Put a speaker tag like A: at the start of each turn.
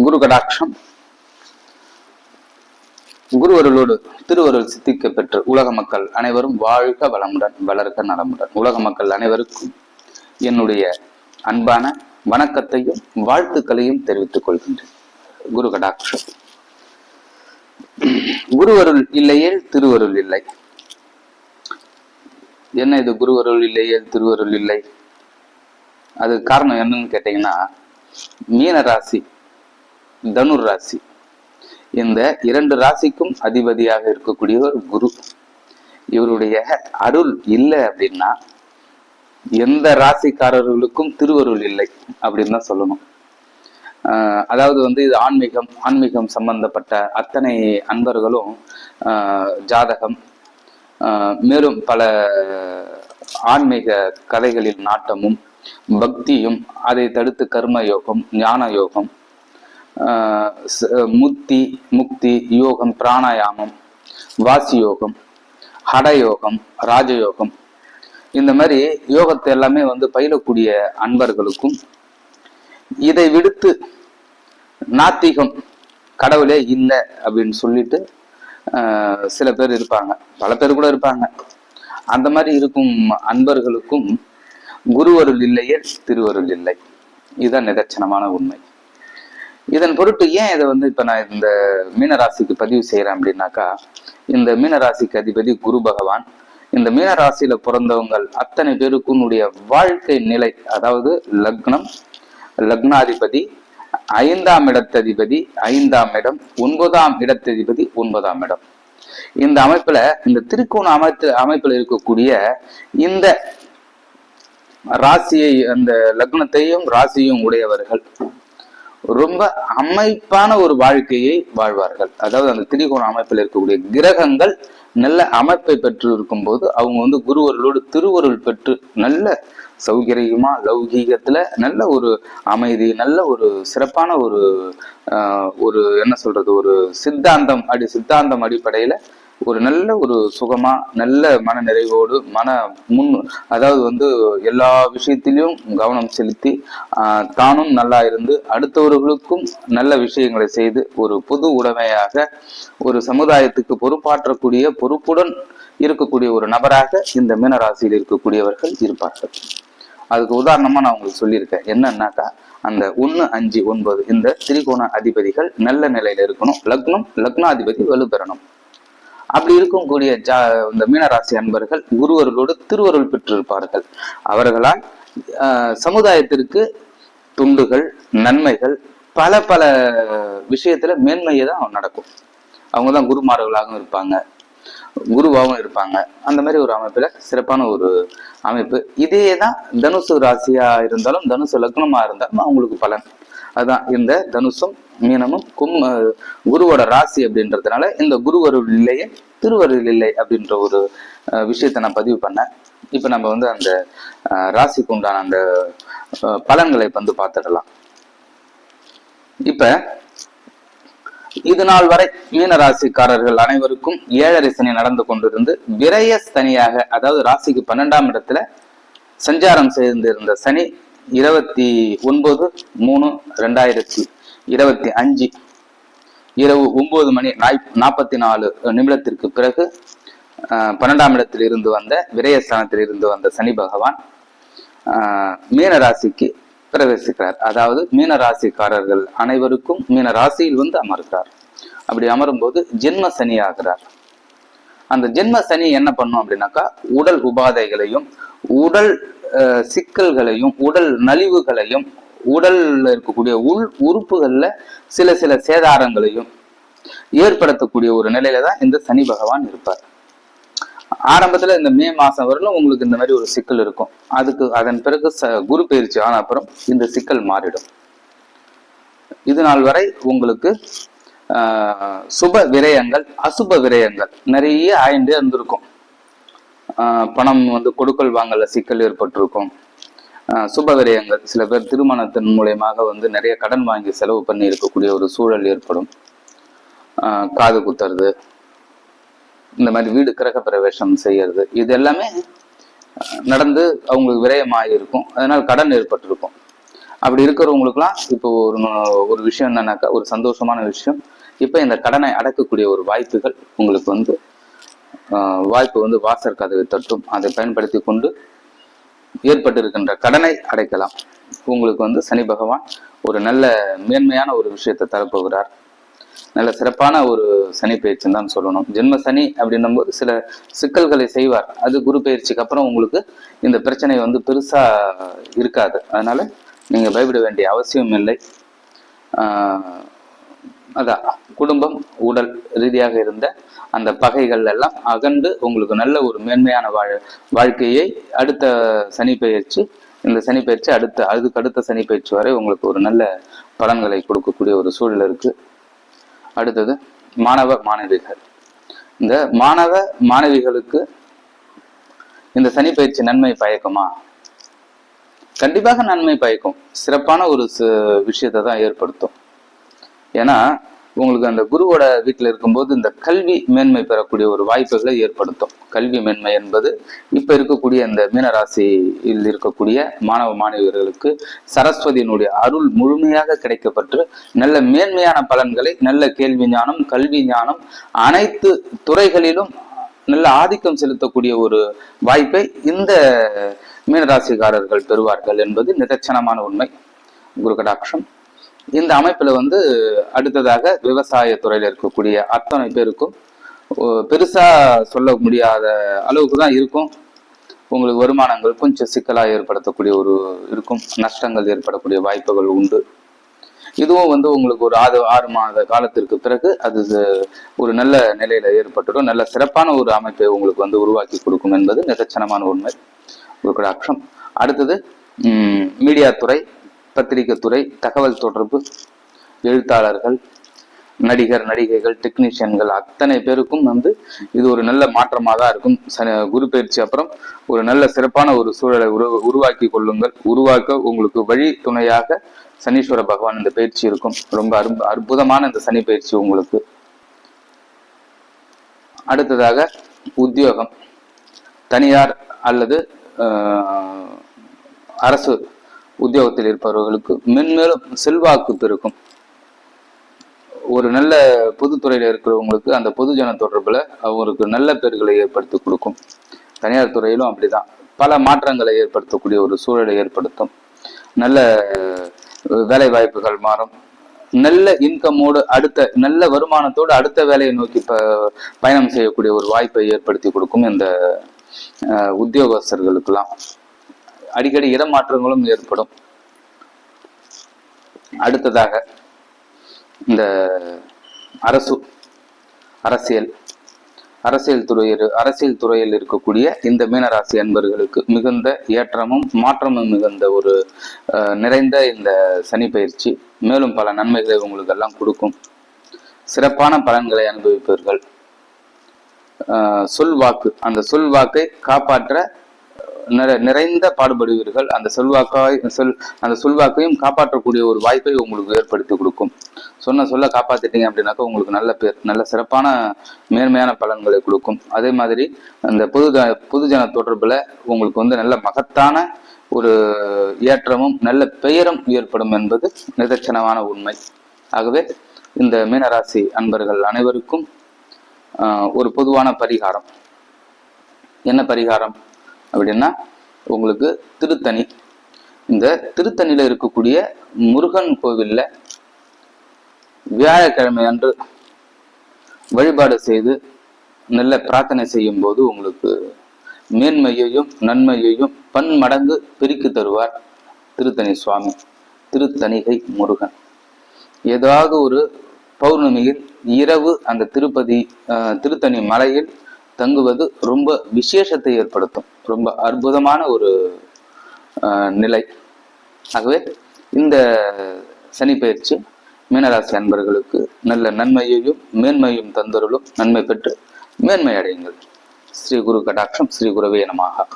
A: குரு கடாட்சம். குருவருளோடு திருவருள் சித்திக்க பெற்று உலக மக்கள் அனைவரும் வாழ்க வளமுடன் வளர்க்க நலமுடன். உலக மக்கள் அனைவருக்கும் என்னுடைய அன்பான வணக்கத்தையும் வாழ்த்துக்களையும் தெரிவித்துக் கொள்கின்றேன். குரு கடாட்சம். குருவருள் இல்லையே திருவருள் இல்லை. என்ன இது குருவருள் இல்லையே திருவருள் இல்லை? அது காரணம் என்னன்னு கேட்டீங்கன்னா, மீன ராசி, தனுர் ராசி, இந்த இரண்டு ராசிக்கும் அதிபதியாக இருக்கக்கூடியவர் குரு. இவருடைய அருள் இல்லை அப்படின்னா எந்த ராசிக்காரர்களுக்கும் திருவருள் இல்லை அப்படின்னு தான் சொல்லணும். அதாவது இது ஆன்மீகம் சம்பந்தப்பட்ட அத்தனை அன்பர்களும் ஜாதகம், மேலும் பல ஆன்மீக கதைகளில் நாட்டமும் பக்தியும், அதை தடுத்து கர்ம யோகம், ஞான யோகம், முக்தி யோகம், பிராணாயாமம், வாசி யோகம், ஹடயோகம், ராஜயோகம், இந்த மாதிரி யோகத்தை எல்லாமே பயிலக்கூடிய அன்பர்களுக்கும், இதை விடுத்து நாத்திகம், கடவுளே இல்லை அப்படின்னு சொல்லிட்டு சில பேர் இருப்பாங்க, பல பேர் கூட இருப்பாங்க. அந்த மாதிரி இருக்கும் அன்பர்களுக்கும் குருவருள் இல்லையே திருவருள் இல்லை. இதுதான் நிதர்சனமான உண்மை. இதன் பொருட்டு ஏன் இதை இப்ப நான் இந்த மீனராசிக்கு பதிவு செய்யறேன் அப்படின்னாக்கா, இந்த மீனராசிக்கு அதிபதி குரு பகவான். இந்த மீனராசியில பிறந்தவங்கள் அத்தனை பேருக்குன்னுடைய வாழ்க்கை நிலை, அதாவது லக்னம், லக்னாதிபதி, 5ஆம் இடத்ததிபதி 5ஆம் இடம், 9ஆம் இடத்ததிபதி 9ஆம் இடம். இந்த அமைப்புல, இந்த திரிகோண அமைப்புல இருக்கக்கூடிய இந்த ராசியை, அந்த லக்னத்தையும் ராசியும் உடையவர்கள் ரொம்ப அமைப்பான ஒரு வாழ்க்கையை வாழ்வார்கள். அதாவது அந்த திரிகோண அமைப்பில் இருக்கக்கூடிய கிரகங்கள் நல்ல அமைப்பை பெற்று இருக்கும் போது அவங்க குருவருளோடு திருவருள் பெற்று நல்ல சௌகரியமா, லௌகீகத்துல நல்ல ஒரு அமைதி, நல்ல ஒரு சிறப்பான ஒரு என்ன சொல்றது, ஒரு சித்தாந்தம் அடிப்படையில ஒரு நல்ல ஒரு சுகமா, நல்ல மன நிறைவோடு, அதாவது எல்லா விஷயத்திலையும் கவனம் செலுத்தி தானும் நல்லா இருந்து அடுத்தவர்களுக்கும் நல்ல விஷயங்களை செய்து ஒரு பொது உடைமையாக, ஒரு சமுதாயத்துக்கு பொறுப்பாற்றக்கூடிய, பொறுப்புடன் இருக்கக்கூடிய ஒரு நபராக இந்த மீனராசியில் இருக்கக்கூடியவர்கள் இருப்பார்கள். அதுக்கு உதாரணமா நான் உங்களுக்கு சொல்லியிருக்கேன். என்னன்னாக்கா, அந்த 1, 5, 9 இந்த திரிகோண அதிபதிகள் நல்ல நிலையில இருக்கணும். லக்னாதிபதி வலுப்பெறணும். அப்படி இருக்கக்கூடிய இந்த மீனராசி அன்பர்கள் குருவர்களோடு திருவருள் பெற்றிருப்பார்கள். அவர்களால் சமுதாயத்திற்கு துண்டுகள், நன்மைகள், பல பல விஷயத்துல மேன்மையை தான் நடக்கும். அவங்கதான் குருமார்களாகவும் இருப்பாங்க, குருவாகவும் இருப்பாங்க. அந்த மாதிரி ஒரு அமைப்புல சிறப்பான ஒரு அமைப்பு. இதேதான் தனுசு ராசியா இருந்தாலும், தனுசு லக்னமா இருந்தாலும் அவங்களுக்கு பலன் அதான். இந்த தனுசும் மீனமும் குருவோட ராசி அப்படின்றதுனால இந்த குருவருள் இல்லையே திருவருள் இல்லை அப்படின்ற ஒரு விஷயத்த நான் பதிவு பண்ணேன். இப்ப நம்ம அந்த ராசிக்கு உண்டான அந்த பலன்களை பார்த்துடலாம். இப்ப இது நாள் வரை மீன ராசிக்காரர்கள் அனைவருக்கும் 7.5 சனி நடந்து கொண்டிருந்து விரய சனியாக, அதாவது ராசிக்கு 12ஆம் இடத்துல சஞ்சாரம் செய்திருந்த சனி 29/3/2025 இரவு 9:44 பிறகு 12ஆம் இடத்தில் இருந்து வந்த விரயஸ்தானத்தில் இருந்து வந்த சனி பகவான் மீன ராசிக்கு பிரவேசிக்கிறார். அதாவது மீன ராசிக்காரர்கள் அனைவருக்கும் மீன ராசியில் அமர்கிறார். அப்படி அமரும் போது ஜென்ம சனி ஆகிறார். அந்த ஜென்ம சனி என்ன பண்ணும் அப்படின்னாக்கா, உடல் உபாதைகளையும், உடல் சிக்கல்களையும், உடல் நலிவுகளையும், உடல்ல இருக்கக்கூடிய உறுப்புகள்ல சில சேதாரங்களையும் ஏற்படுத்தக்கூடிய ஒரு நிலையில தான் இந்த சனி பகவான் இருப்பார். ஆரம்பத்துல இந்த மே மாசம் வரலும் உங்களுக்கு இந்த மாதிரி ஒரு சிக்கல் இருக்கும். அதன் பிறகு குரு பயிற்சி ஆன அப்புறம் இந்த சிக்கல் மாறிடும். இது நாள் வரை உங்களுக்கு சுப விரயங்கள், அசுப விரயங்கள் நிறைய ஆயிண்டே இருந்திருக்கும். பணம் கொடுக்கல் வாங்கல சிக்கல் ஏற்பட்டிருக்கும். சுப விரயங்கள், சில பேர் திருமணத்தின் மூலயமாக நிறைய கடன் வாங்கி செலவு பண்ணி இருக்கக்கூடிய ஒரு சூழல் ஏற்படும். காது குத்துறது, இந்த மாதிரி வீடு கிரக பிரவேசம் செய்யறது, இது எல்லாமே நடந்து அவங்களுக்கு விரயமாயிருக்கும். அதனால் கடன் ஏற்பட்டிருக்கும். அப்படி இருக்கிறவங்களுக்குலாம் இப்போ ஒரு விஷயம் என்னன்னாக்கா, ஒரு சந்தோஷமான விஷயம், இப்போ இந்த கடனை அடக்கக்கூடிய ஒரு வாய்ப்புகள் உங்களுக்கு வந்து வாய்ப்பு வந்து வாசல் கதவை தட்டும். அதை பயன்படுத்தி கொண்டு ஏற்பட்டிருக்கின்ற கடனை அடைக்கலாம். உங்களுக்கு வந்து சனி பகவான் ஒரு நல்ல மேன்மையான ஒரு விஷயத்தை தரப்போகிறார். நல்ல சிறப்பான ஒரு சனி பயிற்சின்னு தான் சொல்லணும். ஜென்ம சனி அப்படின்னும் போது சில சிக்கல்களை செய்வார். அது குரு பயிற்சிக்கு அப்புறம் உங்களுக்கு இந்த பிரச்சனை வந்து பெருசா இருக்காது. அதனால நீங்க பயப்பட வேண்டிய அவசியம் இல்லை. அதான் குடும்பம் உடல் ரீதியாக இருந்த அந்த பகைகள் எல்லாம் அகன்று உங்களுக்கு நல்ல ஒரு மேன்மையான வாழ்க்கையை அடுத்த சனி பயிற்சி, இந்த சனி பயிற்சி அதுக்கு அடுத்த சனி பயிற்சி வரை உங்களுக்கு ஒரு நல்ல பலன்களை கொடுக்கக்கூடிய ஒரு சூழல் இருக்கு. அடுத்தது மாணவ மாணவிகள். இந்த மாணவ மாணவிகளுக்கு இந்த சனி பயிற்சி நன்மை பயக்குமா? கண்டிப்பாக நன்மை பயக்கும். சிறப்பான ஒரு விஷயத்தை தான் ஏற்படுத்தும். ஏன்னா உங்களுக்கு அந்த குருவோட வீட்டில் இருக்கும்போது இந்த கல்வி மேன்மை பெறக்கூடிய ஒரு வாய்ப்புகளை ஏற்படுத்தும். கல்வி மேன்மை என்பது இப்ப இருக்கக்கூடிய இந்த மீனராசியில் இருக்கக்கூடிய மாணவ மாணவியர்களுக்கு சரஸ்வதியினுடைய அருள் முழுமையாக கிடைக்கப்பட்டு நல்ல மேன்மையான பலன்களை, நல்ல கேள்வி ஞானம், கல்வி ஞானம், அனைத்து துறைகளிலும் நல்ல ஆதிக்கம் செலுத்தக்கூடிய ஒரு வாய்ப்பை இந்த மீனராசிக்காரர்கள் பெறுவார்கள் என்பது நிதர்சனமான உண்மை. குரு கடாட்சம். இந்த அமைப்புல வந்து அடுத்ததாக விவசாய துறையில இருக்கக்கூடிய அத்தனை பேருக்கும் பெருசா சொல்ல முடியாத அளவுக்கு தான் இருக்கும். உங்களுக்கு வருமானங்கள் கொஞ்சம் சிக்கலா ஏற்படுத்தக்கூடிய ஒரு இருக்கும், நஷ்டங்கள் ஏற்படக்கூடிய வாய்ப்புகள் உண்டு. இதுவும் வந்து உங்களுக்கு ஒரு 6 மாத காலத்திற்கு பிறகு அது ஒரு நல்ல நிலையில ஏற்பட்டுடும். நல்ல சிறப்பான ஒரு அமைப்பை உங்களுக்கு வந்து உருவாக்கி கொடுக்கும் என்பது நிதர்சனமான உண்மை. ஒரு கடாட்சம். அடுத்தது மீடியா துறை, பத்திரிகை துறை, தகவல் தொடர்பு, எழுத்தாளர்கள், நடிகர் நடிகைகள், டெக்னீஷியன்கள் அத்தனை பேருக்கும் வந்து இது ஒரு நல்ல மாற்றமாக தான் இருக்கும். குரு பயிற்சி அப்புறம் ஒரு நல்ல சிறப்பான ஒரு சூழலை உருவாக்கி கொள்ளுங்கள். உருவாக்க உங்களுக்கு வழி துணையாக சனீஸ்வர பகவான் இந்த பயிற்சி இருக்கும். ரொம்ப அற்புதமான இந்த சனி பயிற்சி உங்களுக்கு. அடுத்ததாக உத்தியோகம், தனியார் அல்லது அரசு உத்தியோகத்தில் இருப்பவர்களுக்கு மென்மேலும் செல்வாக்கு பெருக்கும். ஒரு நல்ல பொதுத்துறையில இருக்கிறவங்களுக்கு அந்த பொதுஜன தொடர்புல அவங்களுக்கு நல்ல பேர்களை ஏற்படுத்தி கொடுக்கும். தனியார் துறையிலும் அப்படிதான் பல மாற்றங்களை ஏற்படுத்தக்கூடிய ஒரு சூழலை ஏற்படுத்தும். நல்ல வேலை வாய்ப்புகள் மாறும். நல்ல இன்கமோடு அடுத்த நல்ல வருமானத்தோடு அடுத்த வேலையை நோக்கி பயணம் செய்யக்கூடிய ஒரு வாய்ப்பை ஏற்படுத்தி கொடுக்கும். இந்த உத்தியோகஸ்தர்களுக்கெல்லாம் அடிக்கடி இடமாற்றங்களும் ஏற்படும். அடுத்ததாக இந்த அரசியல் துறையில் இருக்கக்கூடிய இந்த மீனராசி அன்பர்களுக்கு மிகுந்த ஏற்றமும் மாற்றமும் மிகுந்த ஒரு நிறைந்த இந்த சனி பயிற்சி மேலும் பல நன்மைகளை உங்களுக்கு எல்லாம் கொடுக்கும். சிறப்பான பலன்களை அனுபவிப்பீர்கள். சொல்வாக்கு, அந்த சொல்வாக்கை காப்பாற்ற நிறைந்த பாடுபடுவீர்கள். அந்த சொல்வாக்கையும் காப்பாற்றக்கூடிய ஒரு வாய்ப்பை உங்களுக்கு ஏற்படுத்தி கொடுக்கும். சொல்ல காப்பாத்திட்டீங்க அப்படின்னாக்கா உங்களுக்கு நல்ல பேர், நல்ல சிறப்பான மேன்மையான பலன்களை கொடுக்கும். அதே மாதிரி அந்த பொதுஜன தொடர்புல உங்களுக்கு வந்து நல்ல மகத்தான ஒரு ஏற்றமும் நல்ல பெயரும் ஏற்படும் என்பது நிதர்சனமான உண்மை. ஆகவே இந்த மீனராசி அன்பர்கள் அனைவருக்கும் ஒரு பொதுவான பரிகாரம். என்ன பரிகாரம் அப்படின்னா, உங்களுக்கு திருத்தணி, இந்த திருத்தணியில இருக்கக்கூடிய முருகன் கோவில்ல வியாழக்கிழமை அன்று வழிபாடு செய்து நல்ல பிரார்த்தனை செய்யும் போது உங்களுக்கு மேன்மையையும் நன்மையையும் பன்மடங்கு பெருக்கி தருவார் திருத்தணி சுவாமி, திருத்தணிகை முருகன். ஏதாவது ஒரு பௌர்ணமியில் இரவு அந்த திருத்தணி மலையில் தங்குவது ரொம்ப விசேஷத்தை ஏற்படுத்தும். ரொம்ப அற்புதமான ஒரு நிலை. ஆகவே இந்த சனி பயிற்சி மீனராசி அன்பர்களுக்கு நல்ல நன்மையையும் மேன்மையும் தந்தருளும். நன்மை பெற்று மேன்மை அடையுங்கள். ஸ்ரீ குரு கடாட்சம். ஸ்ரீ குருவே நமஹ.